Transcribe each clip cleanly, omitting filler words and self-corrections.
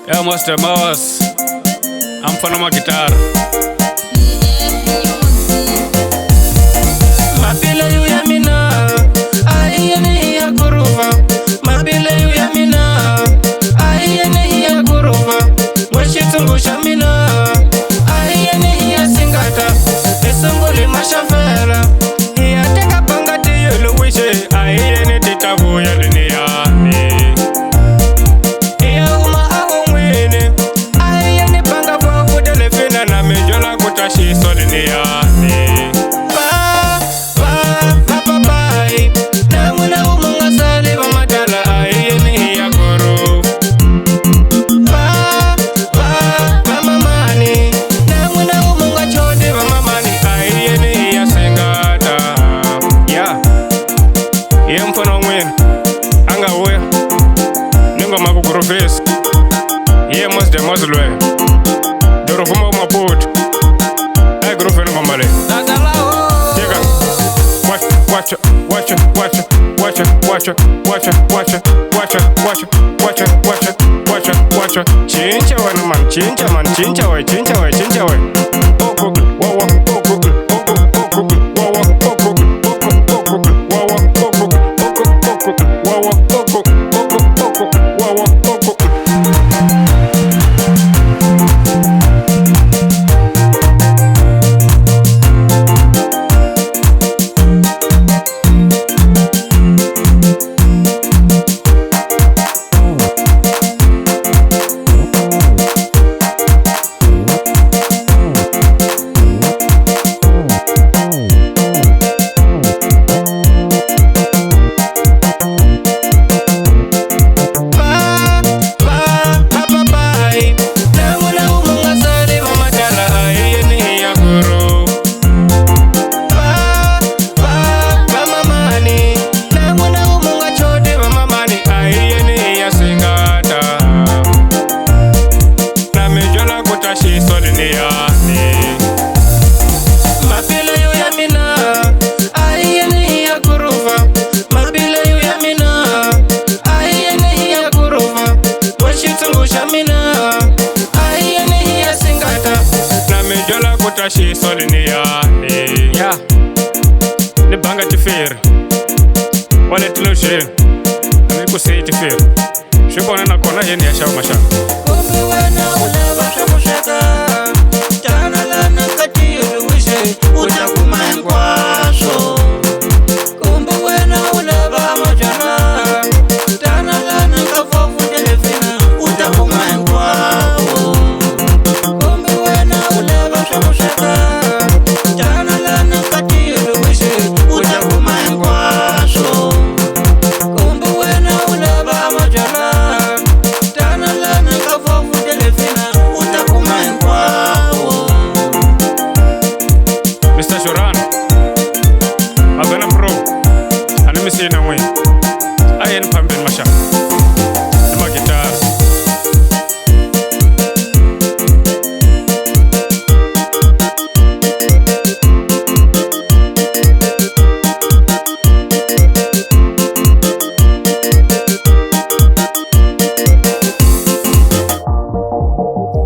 Yeah, MOZ. I'm from my guitar. Mabile yu ya mina, AHIYENI HIYAGURUVA. Mabile yu ya mina, AHIYENI HIYAGURUVA. Mweshitungusha mina, AHIYENI HIYASINGATA. Esunguli mashafela, hiyatenga pangati yuluwishe. AHIYENI titavuya liniyani. Na mejola kutashi soliniyani. Bye. Namuna umunga sali wa madala AHIYENI HIYAGURUVA. Mamani. Namuna umunga chodi wa mamani AHIYENI HIYASINGATA. Ye mfano mwini anga uya ningo makugurufisi ye MOZ lwe Dorofuma maput. Ay grupo no mambale. Chega. Watcha. Chincha wana man. Chincha we. Oh Google. Wow. Oh Google. She soliniyani. Yeah. Ni banga tifiri. Wale tilo shiri. Niku sei tifiri. Shukona na kona yeni ya shawu mashaka. Kumbi wana ulaba shakushaka. Tana lana kati yuluwishe. Utakuma nkwaso. Kumbi wana ulaba majana. Tana lana kafofu telefina. Utakuma nkwaso. Kumbi wana ulaba shakushaka. Sina mwe ayen pambin masha ma guitar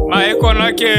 maiko nake